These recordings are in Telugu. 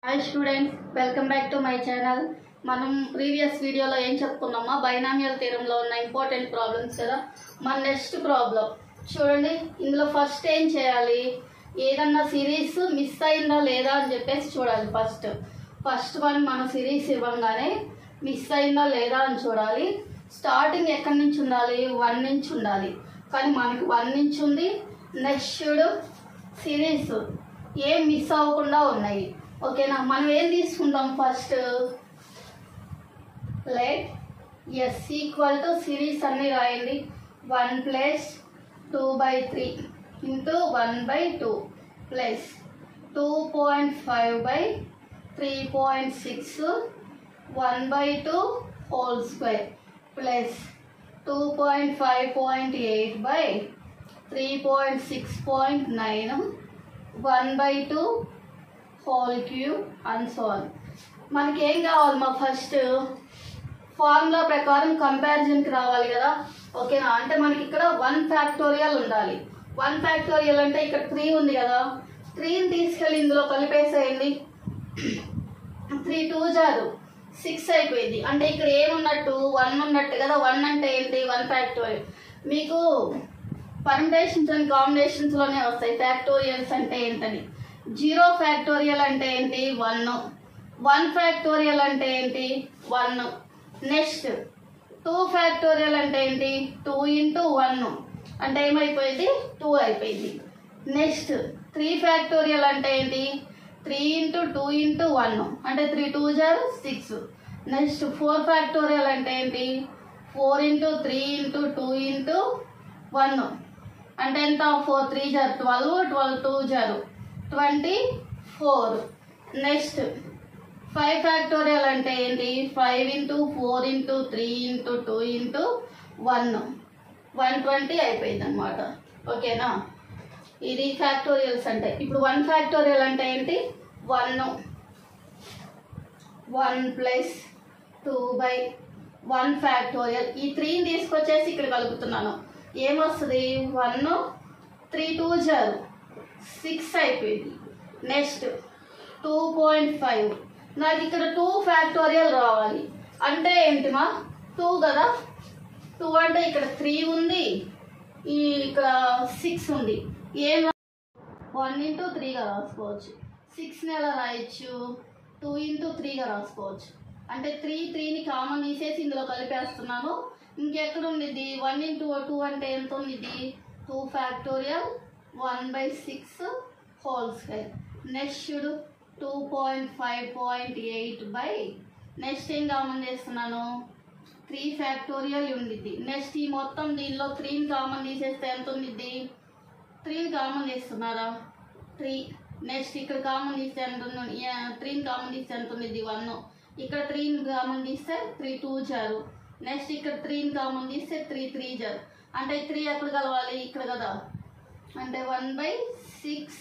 Hi students, welcome back to my channel. మనం ప్రీవియస్ వీడియోలో ఏం చెప్పుకున్నామా, బైనామియల్ థియరంలో ఉన్న ఇంపార్టెంట్ ప్రాబ్లమ్స్ కదా. మన నెక్స్ట్ ప్రాబ్లం చూడండి. ఇందులో ఫస్ట్ ఏం చేయాలి, ఏదన్నా సిరీస్ మిస్ అయిందా లేదా అని చెప్పేసి చూడాలి. ఫస్ట్ వన్ మన సిరీస్ ఇవ్వగానే మిస్ అయిందా లేదా అని చూడాలి. స్టార్టింగ్ ఎక్కడి నుంచి ఉండాలి, 1 నుంచి ఉండాలి. కానీ మనకి 1 నుంచి ఉంది. నెక్స్ట్ సిరీస్ ఏం మిస్ అవ్వకుండా ఉన్నాయి. ఓకేనా, మనం ఏం తీసుకుంటాం first, let S equal to series అన్ని రాయండి. 1 plus 2/3 into 1/2 plus 2.5/3.6 1/2 whole square plus 2.5.8/3.6.9 1/2 whole cube and so on. మనకి ఏం కావాలి, మా ఫస్ట్ ఫార్ములా ప్రకారం కంపారిజన్కి రావాలి కదా. ఓకేనా, అంటే మనకి ఇక్కడ 1 ఫ్యాక్టోరియల్ ఉండాలి. 1 ఫ్యాక్టోరియల్ అంటే ఇక్కడ 3 ఉంది కదా, 3ని తీసుకెళ్ళి ఇందులో కలిపేసేయండి. 3 2 జారు 6 అయిపోయింది. అంటే ఇక్కడ ఏమున్నట్టు 1 ఉన్నట్టు కదా. 1 అంటే ఏంటి, 1 ఫ్యాక్టోరియల్. మీకు పర్మిటేషన్స్ అండ్ కాంబినేషన్స్లోనే వస్తాయి ఫ్యాక్టోరియల్స్ అంటే ఏంటని. 0 ఫ్యాక్టోరియల్ అంటే ఏంటి, 1. 1 ఫ్యాక్టోరియల్ అంటే ఏంటి, 1. నెక్స్ట్ 2 ఫ్యాక్టోరియల్ అంటే ఏంటి, 2 ఇంటూ 1 అంటే ఏమైపోయింది, 2 అయిపోయింది. నెక్స్ట్ 3 ఫ్యాక్టోరియల్ అంటే ఏంటి, 3 ఇంటూ 2 ఇంటూ 1 అంటే 3 2 జారు 6. నెక్స్ట్ 4 ఫ్యాక్టోరియల్ అంటే ఏంటి, 4 ఇంటూ 3 ఇంటూ 2 ఇంటూ 1 అంటే ఎంత, 4 3 జారు 12 12 2 జారు 24. నెక్స్ట్ 5 ఫ్యాక్టోరియల్ అంటే ఏంటి, 5 ఇంటూ 4 ఇంటూ 3 ఇంటూ 2 ఇంటూ 1 120 అయిపోయింది అనమాట. ఓకేనా, ఇది ఫ్యాక్టోరియల్స్ అంటే. ఇప్పుడు 1 ఫ్యాక్టోరియల్ అంటే ఏంటి, 1 ప్లస్ 2/1 ఫ్యాక్టోరియల్. ఈ 3ని తీసుకొచ్చేసి ఇక్కడ కలుపుతున్నాను. ఏమొస్తుంది, 1 3 2 జారు 6 అయిపోయింది. నెక్స్ట్ 2.5. నాకు ఇక్కడ 2 ఫ్యాక్టోరియల్ రావాలి. అంటే ఏంటి మా, 2 కదా. 2 అంటే ఇక్కడ 3 ఉంది, ఇక్కడ 6 ఉంది. ఏం 1 ఇంటూ 3గా రాసుకోవచ్చు. 6ని ఎలా రాయొచ్చు, 2 ఇంటూ 3గా రాసుకోవచ్చు. అంటే 3ని కామన్ తీసేసి ఇందులో కలిపేస్తున్నాను. ఇంకెక్కడ ఉండిద్ది, 1 ఇంటూ 2 అంటే ఎంత ఉండిద్ది, 2 factorial 1/6 whole square. Next 2.5.8 next ఏం కామన్ చేస్తున్నాను, 3 ఫ్యాక్టోరియల్ ఉండిద్ది. నెక్స్ట్ ఈ మొత్తం దీనిలో 3ని కామన్ తీసేస్తే ఎంత ఉండిద్ది, 3ని కామన్ తీస్తున్నారా 3. నెక్స్ట్ ఇక్కడ కామన్ తీస్తే ఎంత ఉంది, 3ని కామన్ తీస్తే ఎంత ఉండిద్ది 1. ఇక్కడ 3ని కామన్ తీస్తే 3 2 జారు. నెక్స్ట్ ఇక్కడ 3ని కామన్ తీస్తే 3 3 జారు. అంటే 3 ఎక్కడ కలవాలి, ఇక్కడ కదా. అంటే 1/6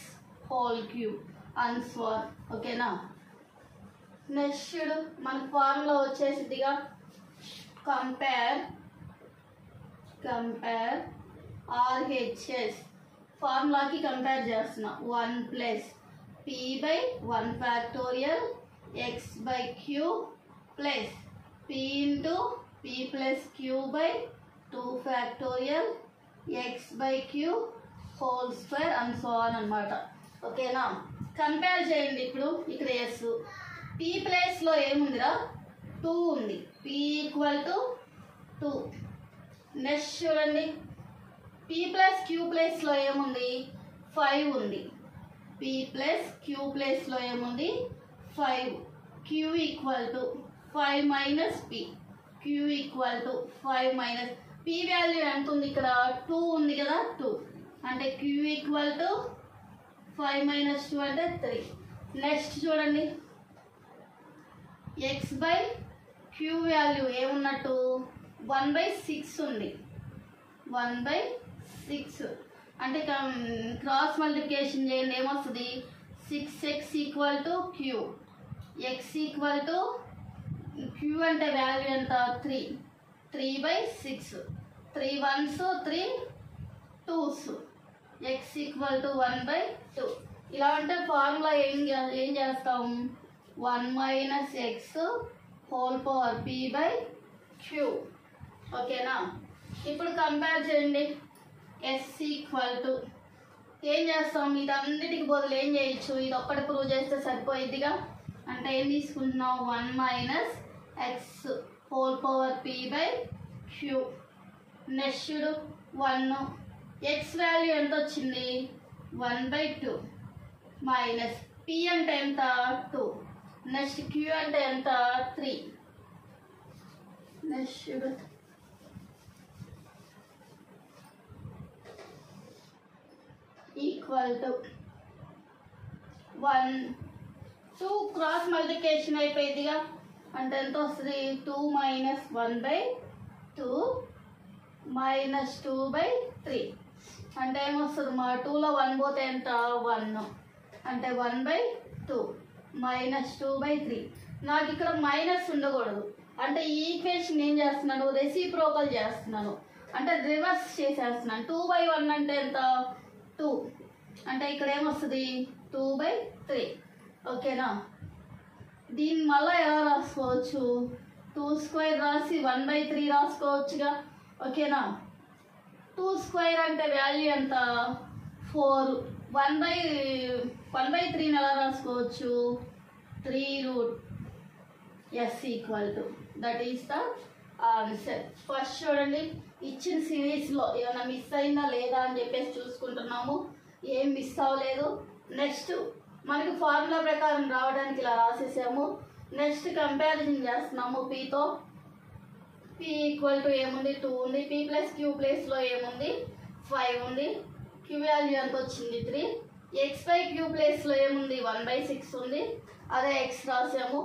whole cube and so on. ఓకేనా, నెక్స్ట్ మనకు ఫార్ములా వచ్చేసిదిగా, కంపేర్ RHS ఫార్ములాకి కంపేర్ చేస్తున్నా. 1 plus p/1 factorial x/q plus p into p plus q/2 factorial x/q whole square and so on అనమాట. ఓకేనా, కంపేర్ చేయండి. ఇప్పుడు ఇక్కడ ఎస్, p ప్లేస్లో ఏముందిరా, 2 ఉంది. p equal to 2. నెక్స్ట్ చూడండి, p ప్లస్ q ప్లేస్లో ఏముంది, 5 ఉంది. p ప్లస్ q ప్లేస్లో ఏముంది, 5. q equal to 5 minus p. q equal to 5 minus p value ఎంత ఉంది, ఇక్కడ 2 ఉంది కదా, 2 అంటే q ఈక్వల్ టు 5 మైనస్ 2 అంటే 3. నెక్స్ట్ చూడండి, x/q వాల్యూ ఏమున్నట్టు, 1/6 ఉంది. 1/6 అంటే క్రాస్ మల్టిప్లికేషన్ చేయండి, ఏమొస్తుంది, 6x equal to q. x equal to q అంటే వాల్యూ ఎంత, 3. 3/6. 3 1s 3 2s. x equal to 1/2. ఇలా అంటే ఫార్ములా ఏం చేస్తాం, 1 minus x whole power p by q. ఓకేనా? ఇప్పుడు కంపేర్ చేయండి. s ఈక్వల్ టు ఏం చేస్తాం, ఇదన్నిటికి బదులు ఏం చేయొచ్చు, ఇది ఒక్కటి ప్రూవ్ చేస్తే సరిపోయిద్దిగా. అంటే ఏం తీసుకుంటున్నాం, 1 minus x whole power p by q. Next 1 x value ఎంత వచ్చింది, 1/2 మైనస్ p అంటే ఎంత 2. నెక్స్ట్ q అంటే ఎంత 3. Next equal to 1 2 cross multiplication అయిపోయిందిగా. అంటే ఎంత వస్తుంది, 2 మైనస్ 1/2 మైనస్ 2/3. అంటే ఏమొస్తుంది, మా 2లో 1 పోతే ఎంత 1, అంటే 1/2 మైనస్ 2/3. నాకు ఇక్కడ మైనస్ ఉండకూడదు, అంటే ఈ ఈక్వేషన్ ఏం చేస్తున్నాను, రెసిప్రోకల్ చేస్తున్నాను, అంటే రివర్స్ చేసేస్తున్నాను. 2/1 అంటే ఎంత 2, అంటే ఇక్కడ ఏమొస్తుంది 2/3. ఓకేనా? దీన్ని మళ్ళీ ఎలా రాసుకోవచ్చు, 2² రాసి 1/3 రాసుకోవచ్చుగా. ఓకేనా? 2² అంటే వాల్యూ ఎంత 4. 1/3 ఎలా రాసుకోవచ్చు, 3√. S equal to that is the answer. First చూడండి, ఇచ్చిన సిరీస్లో ఏమైనా మిస్ అయిందా లేదా అని చెప్పేసి చూసుకుంటున్నాము. ఏం మిస్ అవ్వలేదు. నెక్స్ట్ మనకి ఫార్ములా ప్రకారం రావడానికి ఇలా రాసేసాము. నెక్స్ట్ కంపారిజన్ చేస్తున్నాము పీతో. పీ ఈక్వల్ టు ఏముంది 2 ఉంది, పీ ప్లస్ క్యూ ప్లేస్లో ఏముంది 5 ఉంది, క్యూ వాల్యూ ఎంత వచ్చింది 3. ఎక్స్ బై క్యూ ప్లేస్లో ఏముంది 1/6 ఉంది, అదే ఎక్స్ రాసాము.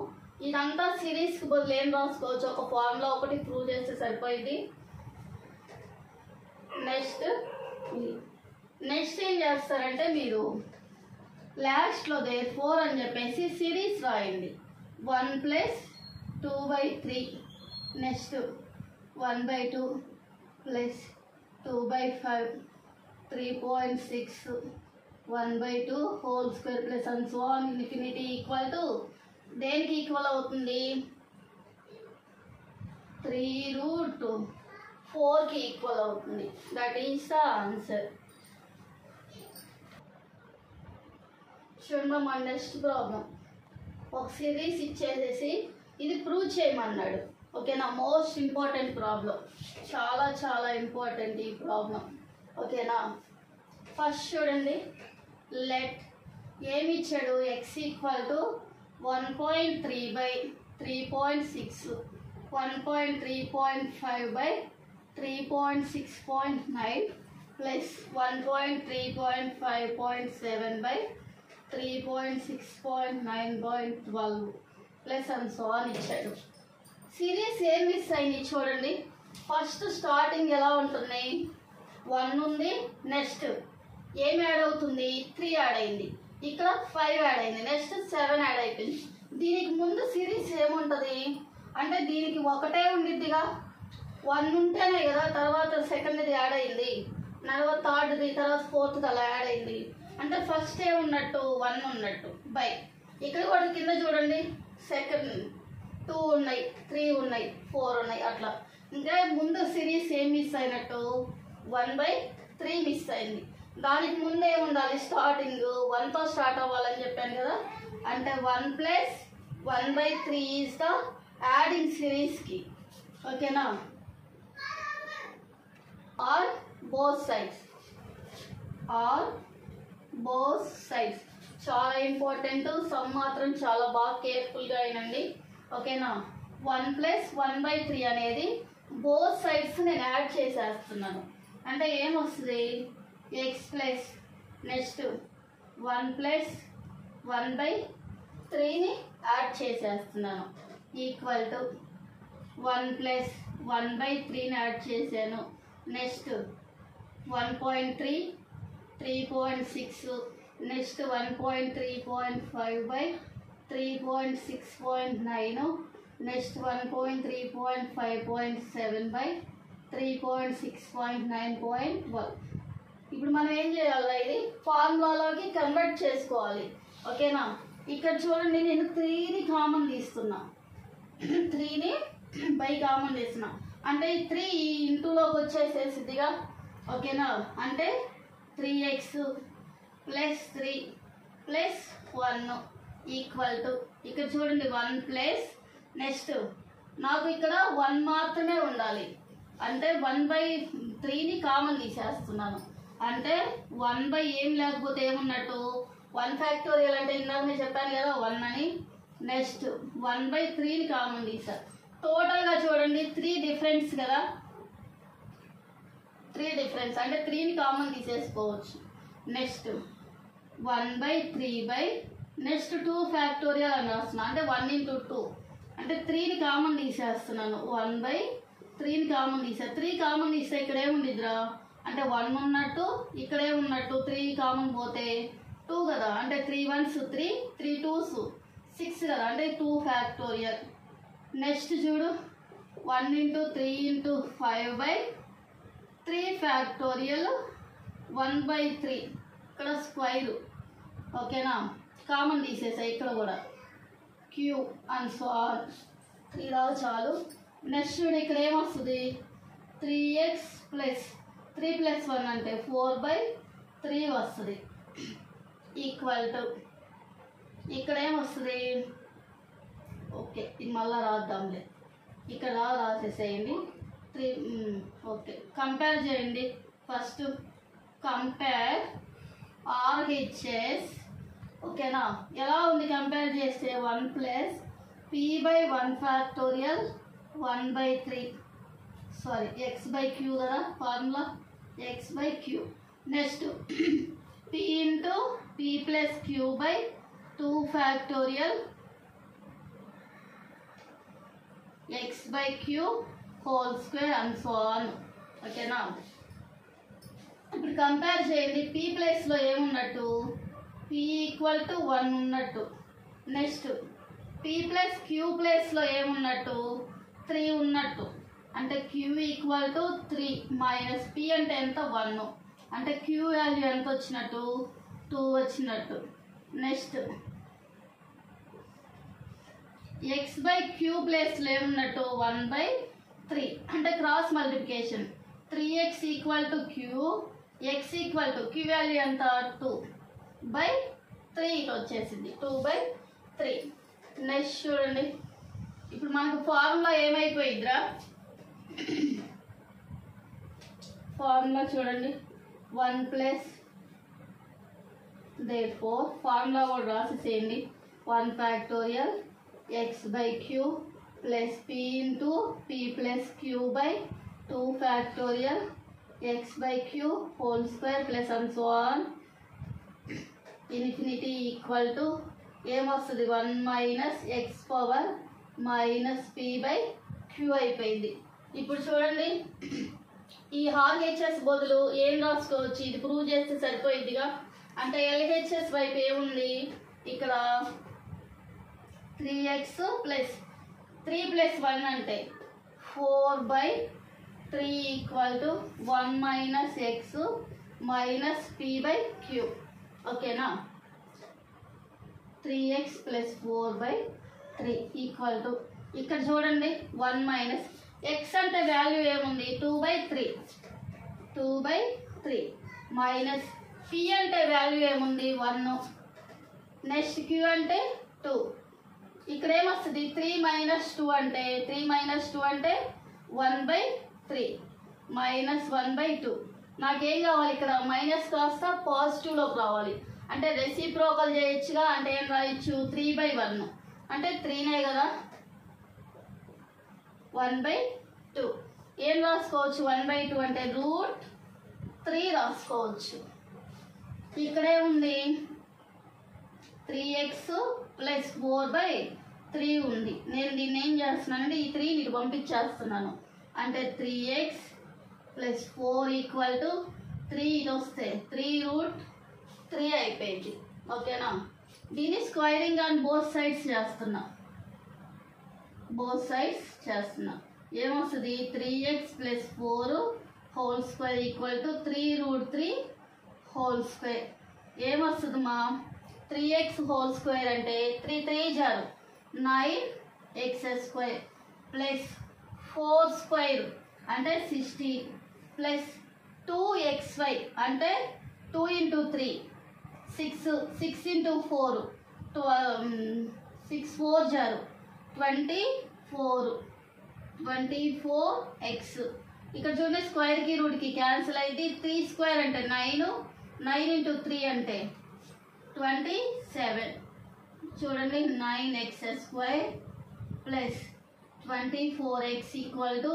ఇదంతా సిరీస్కి బదులు ఏం రాసుకోవచ్చు, ఒక ఫార్ములా ఒకటి ప్రూవ్ చేస్తే సరిపోయింది. నెక్స్ట్ ఏం చేస్తారంటే మీరు లాస్ట్లో therefore అని చెప్పేసి సిరీస్ రాయండి. 1 plus 2/3 next 1/2 plus 2/5 3.6 1/2 whole square plus and so on infinity equal to దేనికి ఈక్వల్ అవుతుంది, 3√4కి ఈక్వల్ అవుతుంది. That is the answer. చూడండి మన నెక్స్ట్ ప్రాబ్లం, ఒక సిరీస్ ఇచ్చేసేసి ఇది ప్రూవ్ చేయమన్నాడు. ఓకేనా? మోస్ట్ ఇంపార్టెంట్ ప్రాబ్లం, చాలా చాలా ఇంపార్టెంట్ ఈ ప్రాబ్లం. ఓకేనా? ఫస్ట్ చూడండి, లెట్ ఏమి ఇచ్చాడు, X equal to 1.3/3.6 1.3.5/3.6.9 plus 1.3.5.7/3.6.9.12 plus and so అని ఇచ్చాడు. సిరీస్ ఏం మిస్ అయింది చూడండి. ఫస్ట్ స్టార్టింగ్ ఎలా ఉంటుంది, 1 ఉంది, నెక్స్ట్ ఏం యాడ్ అవుతుంది 3 యాడ్ అయింది, ఇక్కడ 5 యాడ్ అయింది, నెక్స్ట్ 7 యాడ్ అయిపోయింది. దీనికి ముందు సిరీస్ ఏముంటుంది అంటే దీనికి ఒకటే ఉండిద్దిగా, 1 ఉంటేనే కదా తర్వాత సెకండ్ది యాడ్ అయింది, తర్వాత థర్డ్ది, తర్వాత ఫోర్త్ది అలా యాడ్ అయింది. అంటే ఫస్ట్ ఏమున్నట్టు 1 ఉన్నట్టు బై. ఇక్కడ కూడా కింద చూడండి, సెకండ్ 2 ఉన్నాయి, 3 ఉన్నాయి, 4 ఉన్నాయి, అట్లా. ఇంకా ముందు సిరీస్ ఏం మిస్ అయినట్టు 1/3 మిస్ అయింది. దానికి ముందు ఏముండాలి, స్టార్టింగ్ 1తో స్టార్ట్ అవ్వాలని చెప్పాను కదా. అంటే 1 ప్లస్ 1/3 ఈజ్ ద యాడింగ్ సిరీస్కి. ఓకేనా? Or both sides, or both sides చాలా ఇంపార్టెంట్. సమ్ మాత్రం చాలా బాగా కేర్ఫుల్గా అయినండి. ఓకేనా? 1 ప్లస్ 1/3 అనేది బోత్ సైడ్స్ నేను యాడ్ చేసేస్తున్నాను. అంటే ఏమొస్తుంది, ఎక్స్ ప్లస్ నెక్స్ట్ 1 ప్లస్ 1/3ని యాడ్ చేసేస్తున్నాను ఈక్వల్ టు 1 ప్లస్ 1/3ని యాడ్ చేశాను. Next 1.3 3.6 next 1.3.5/3.6.9 next 1.3.5.7/3.6.9.12. ఇప్పుడు మనం ఏం చేయాలి, ఇది ఫార్ములాలోకి కన్వర్ట్ చేసుకోవాలి. ఓకేనా? ఇక్కడ చూడండి నేను 3ని కామన్ తీస్తున్నా, 3ని బై కామన్ తీస్తున్నా, అంటే 3 ఈ ఇంటూలోకి వచ్చేసేసిద్దిగా. ఓకేనా, అంటే 3x plus 3 plus 1 equal to, ఇక్కడ చూడండి 1 ప్లస్, నెక్స్ట్ నాకు ఇక్కడ 1 మాత్రమే ఉండాలి, అంటే 1/3ని కామన్ తీసేస్తున్నాను, అంటే 1 ఏం లేకపోతే ఏమున్నట్టు 1 ఫ్యాక్టోరియల్ అంటే ఇందాక నేను చెప్పాను కదా 1 అని. నెక్స్ట్ 1/3ని కామన్ తీసా. టోటల్గా చూడండి 3 డిఫరెన్స్ కదా, 3 డిఫరెన్స్ అంటే 3ని కామన్ తీసేసుకోవచ్చు. నెక్స్ట్ 1/3 నెక్స్ట్ 2 ఫ్యాక్టోరియల్ అని రాస్తున్నాను, అంటే 1 × 2 అంటే 3ని కామన్ తీసేస్తున్నాను. 1/3ని కామన్ తీసా. 3 కామన్ తీస్తే ఇక్కడ ఏముండిద్దిరా అంటే 1 ఉన్నట్టు, ఇక్కడే ఉన్నట్టు. 3 కామన్ పోతే 2 కదా, అంటే 3 1s 3, 3 2s 6 కదా, అంటే 2 ఫ్యాక్టోరియల్. నెక్స్ట్ చూడు 1 × 3 × 5/3 ఫ్యాక్టోరియల్ 1/3 ఇక్కడ స్క్వైర్. ఓకేనా, కామన్ తీసేసాయి ఇక్కడ కూడా, క్యూ అండ్ సో ఆన్. 3 రావు చాలు. నెక్స్ట్ చూడు ఇక్కడ ఏమొస్తుంది 3x ప్లస్ 3 + 1 అంటే 4/3 వస్తుంది ఈక్వల్ టు, ఇక్కడ ఏమొస్తుంది, ఓకే ఇది మళ్ళీ రాద్దాంలే, ఇక్కడ రాసేసేయండి 3. ఓకే, కంపేర్ చేయండి. First compare RHS. ఓకేనా, ఎలా ఉంది కంపేర్ చేస్తే 1 plus p/1 factorial 1/3, sorry x/q కదా formula, x/q. Next p × p + q/2 factorial x/q whole square and so on. ఓకేనా, ఇప్పుడు కంపేర్ చేయండి. p ప్లేస్లో ఏమున్నట్టు p = 1 ఉన్నట్టు. నెక్స్ట్ p + q ప్లేస్లో ఏమున్నట్టు 3 ఉన్నట్టు, అంటే q = 3 మైనస్ p అంటే ఎంత 1, అంటే q వాల్యూ ఎంత వచ్చినట్టు 2 వచ్చినట్టు. నెక్స్ట్ x/q ప్లేస్లో ఏమున్నట్టు 1/3, అంటే cross multiplication. 3x = q, x = q value ఎంత 2/3 ఇటు వచ్చేసింది 2/3. నెక్స్ట్ చూడండి ఇప్పుడు మనకు ఫార్ములా ఏమైపోయిద్దిరా, ఫార్ములా చూడండి 1 ప్లస్, దేర్ఫోర్ ఫార్ములా కూడా రాసేసేయండి 1 factorial x/q plus p × p + q/2 factorial x/q whole square plus and so on infinity equal to ఏమొస్తుంది 1 - x పవర్ -p/q అయిపోయింది. ఇప్పుడు చూడండి ఈ RHS బదులు ఏం రాసుకోవచ్చు, ఇది ప్రూవ్ చేస్తే సరిపోయిద్దిగా. అంటే LHS వైపు ఏముంది ఇక్కడ 3x ప్లస్ 3 + 1 అంటే 4/3 ఈక్వల్ టు 1 - x -p/q. ఓకేనా, 3x + 4/3 ఈక్వల్ టు, ఇక్కడ చూడండి 1 - x అంటే వాల్యూ ఏముంది 2/3, 2/3 మైనస్ p అంటే వాల్యూ ఏముంది 1, నెక్స్ట్ q అంటే 2. ఇక్కడ ఏమొస్తుంది 3 - 2 అంటే 3 - 2 అంటే 1/3 -1/2. నాకేం కావాలి ఇక్కడ మైనస్ కాస్త పాజిటివ్లోకి రావాలి, అంటే రెసిప్రోకల్ చేయొచ్చుగా. అంటే ఏం రాయొచ్చు 3/1 అంటే 3నే కదా 1/2. ఏం రాసుకోవచ్చు 1/2 అంటే √3 రాసుకోవచ్చు. ఇక్కడే ఉంది 3x + 4/3 ఉంది. నేను దీన్ని ఏం చేస్తున్నానంటే ఈ 3ని ఇటు పంపించేస్తున్నాను, అంటే 3x + 4 ఈక్వల్ టు 3 ఇటు వస్తే 3√3 అయిపోయింది. ఓకేనా, దీన్ని స్క్వైరింగ్ ఆన్ బోత్ సైడ్స్ చేస్తున్నా, బోత్ సైడ్స్ చేస్తున్నా. ఏమొస్తుంది 3x + 4 whole square equal to 3√3 whole square. ఏమొస్తుంది మా 3x హోల్ స్క్వేర్ అంటే 3 3 జారు 9x² ప్లస్ 4 స్క్వేర్ అంటే 16 ప్లస్ 2xy అంటే 2 ఇంటూ 3 6 ఇంటూ 4 6 4 జారు 24x. ఇక్కడ చూడండి స్క్వేర్కి రూట్కి క్యాన్సిల్ అయితే 3 స్క్వేర్ అంటే 9 ఇంటూ 3 అంటే 27. చూడండి 9x² plus 24x equal to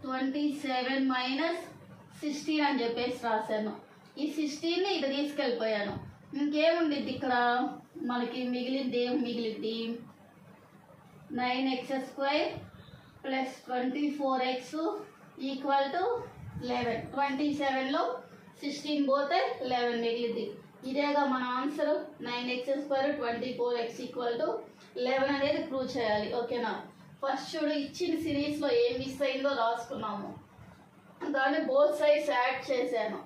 27 minus 16 అని చెప్పేసి రాశాను. ఈ 16ని ఇటు తీసుకెళ్ళిపోయాను. ఇంకేముండిద్ది ఇక్కడ మనకి మిగిలింది 9x² plus 24x equal to 11. 27లో 16 పోతే 11 మిగిలింది. ఇదేగా మన answer. 9x² 24x equal to 11 అనేది ప్రూవ్ చేయాలి. ఓకేనా? ఫస్ట్ చూడు ఇచ్చిన సిరీస్లో ఏం మిస్ అయిందో రాసుకున్నాము, దాన్ని బోత్ సైడ్స్ యాడ్ చేశాను.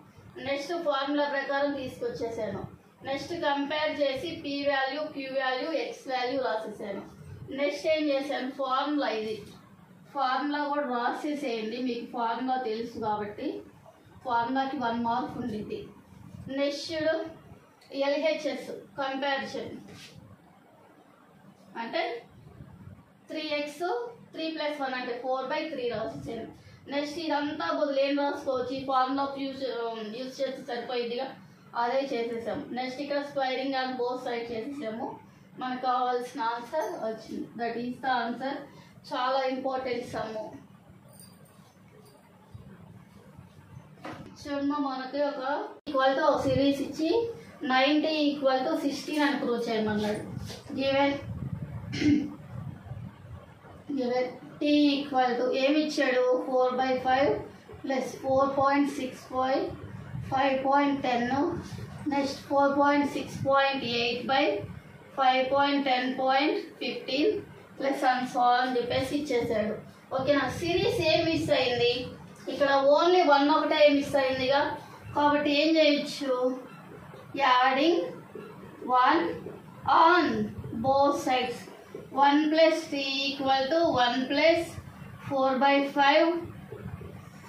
నెక్స్ట్ ఫార్ములా ప్రకారం తీసుకొచ్చేసాను. నెక్స్ట్ కంపేర్ చేసి P value, Q value, X value రాసేసాను. నెక్స్ట్ ఏం చేశాను, ఫార్ములా ఇది ఫార్ములా కూడా రాసేసేయండి, మీకు ఫార్ములా తెలుసు కాబట్టి ఫార్ములాకి 1 మార్క్ ఉండిద్ది. నెక్స్ట్ ఎల్హెచ్ఎస్ కంపారిజన్ అంటే 3x 3 + 1 అంటే 4/3 రాసేసాను. నెక్స్ట్ ఇదంతా బదులు ఏం రాసుకోవచ్చు, ఈ ఫార్ములా యూజ్ చేస్తే సరిపోయిద్దిగా, అదే చేసేసాం. నెక్స్ట్ ఇక్కడ స్క్వైరింగ్ ఆన్ బోత్ సైడ్ చేసేసాము. మనకు కావాల్సిన ఆన్సర్ వచ్చింది. That is the answer. చాలా ఇంపార్టెంట్ సమ్ము. చూడమ్మా, మనకి ఒక ఈక్వల్ టు సిరీస్ ఇచ్చి 90 = 16 అని ప్రూవ్ చేయమన్నాడు. గివెన్ t ఈక్వల్ టు ఏమి ఇచ్చాడు, 4/5 plus 4.65 5.10 next 4.6.8/5.10.15 plus and so అని చెప్పేసి ఇచ్చేసాడు. ఓకేనా? సిరీస్ ఏం మిస్ అయింది, ఇక్కడ ఓన్లీ 1 ఒకటే మిస్ అయిందిగా, కాబట్టి ఏం చేయొచ్చు, adding 1 on both sides. 1 + 3 equal to 1 + 4/5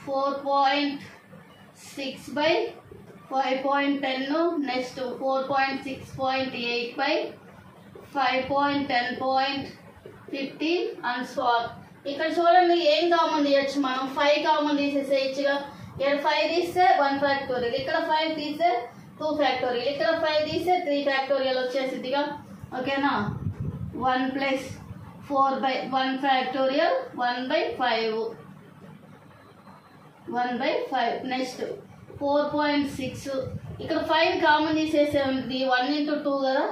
4.6/5.10 next 4.6.8/5.10.15 and so on. ఇక్కడ చూడండి ఏం కామన్ తీయచ్చు, మనం 5 కామన్ తీసేసేయచ్చుగా. ఇక్కడ 5 తీస్తే 1 ఫ్యాక్టోరియల్, ఇక్కడ 5 తీస్తే 2 ఫ్యాక్టోరియల్, ఇక్కడ 5 తీస్తే 3 ఫ్యాక్టోరియల్ వచ్చేసిద్దిగా. ఓకేనా? 1 + 4/1 ఫ్యాక్టోరియల్ 1/5 1/5 నెక్స్ట్ 4.6 ఇక్కడ 5 కామన్ తీసేసే ఉంది, 1 × 2 కదా,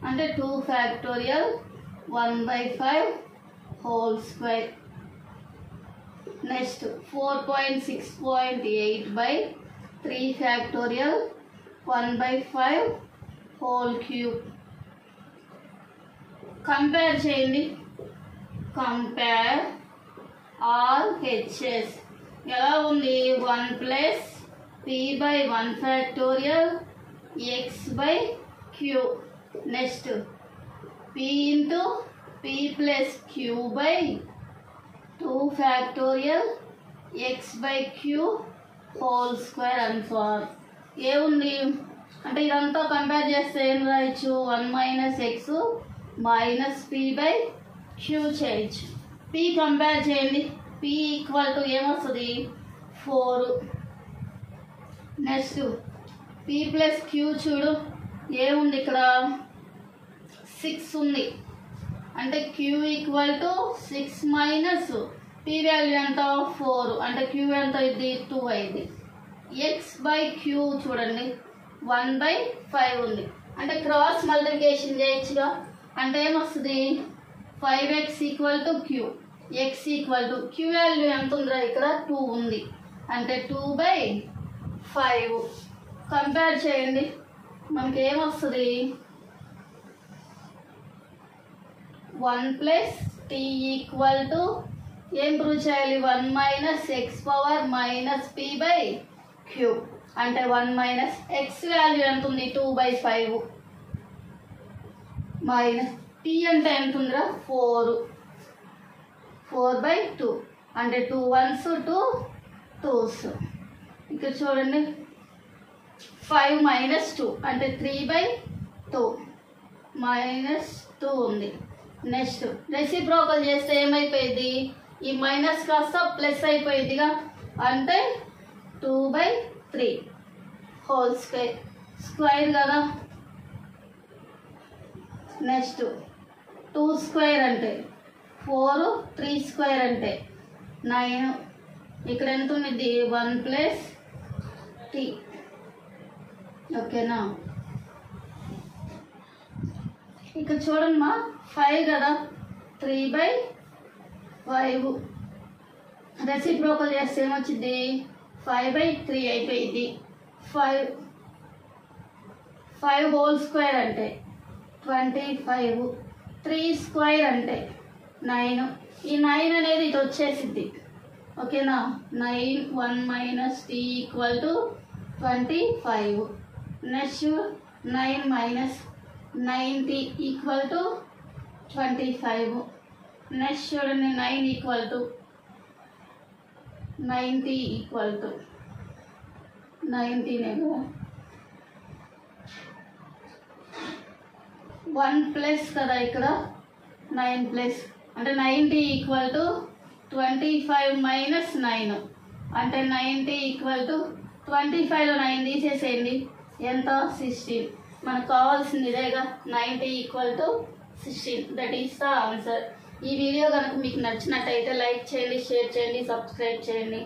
అంటే 2 factorial 1/5 whole square. Next 4.6.8/3 factorial 1/5 whole cube. Compare చేయండి, కంపేర్ RHS ఎలా ఉంది, 1 + p/1 factorial x/q next p × p + q/2 factorial x/q whole square and so on. ఏముంది అంటే ఇదంతా కంపేర్ చేస్తే ఏం రాయొచ్చు, 1 - x - p/q చేయొచ్చు. p కంపేర్ చేయండి, p ఈక్వల్ టు ఏమొస్తుంది, 4. నెక్స్ట్ p + q చూడు ఏముంది, ఇక్కడ 6 ఉంది, అంటే q equal to 6 minus p value ఎంత, 4 అంటే q ఎంత ఇది 2 అయింది. x/q చూడండి 1/5 ఉంది, అంటే క్రాస్ మల్టిప్లికేషన్ చేయొచ్చుగా, అంటే ఏమొస్తుంది 5x = q, x equal to q value ఎంత ఉందిరా, ఇక్కడ 2 ఉంది, అంటే 2/5. కంపేర్ చేయండి, మనకి ఏమొస్తుంది, 1 + t ఈక్వల్ టు ఏం ప్రూవ్ చేయాలి, 1 - x పవర్ - p/q అంటే 1 - x వాల్యూ ఎంత ఉంది, 2/5. మైనస్ టీ అంటే ఎంత ఉందిరా 4 4/2 అంటే 2 1s 2 2s. ఇక్కడ చూడండి 5 - 2 అంటే 3/2 -2 ఉంది. నెక్స్ట్ రెసిప్రోకల్ చేస్తే ఏమైపోయింది, ఈ మైనస్ కాస్త ప్లస్ అయిపోయిందిగా, అంటే 2/3 హోల్ స్క్వేర్ స్క్వేర్ కదా. నెక్స్ట్ 2 స్క్వేర్ అంటే 4 3 స్క్వేర్ అంటే 9. ఇక్కడ ఎంత ఉంది 1 + t. ఓకేనా. ఇక్కడ చూడండి మా 5 కదా 3/5 రెసిప్రోకల్ చేస్తే ఏమొచ్చింది 5/3 అయిపోయింది. 5 హోల్ స్క్వేర్ అంటే 25 3 స్క్వేర్ అంటే 9. ఈ 9 అనేది ఇది వచ్చేసింది. ఓకేనా. 9 1 - t = 25. Next 9 - 9t = 25. నెక్స్ట్ చూడండి 9 = 9t = 19. 1 ప్లస్ కదా ఇక్కడ 9 ప్లస్ అంటే 90 = 25 - 9 అంటే 90 = 25లో 9 తీసేసేయండి ఎంత 16. మనకు కావాల్సింది ఇదేగా 90 = 16. That is the answer. ఈ వీడియో కనుక మీకు నచ్చినట్టయితే లైక్ చేయండి, షేర్ చేయండి, సబ్స్క్రైబ్ చేయండి.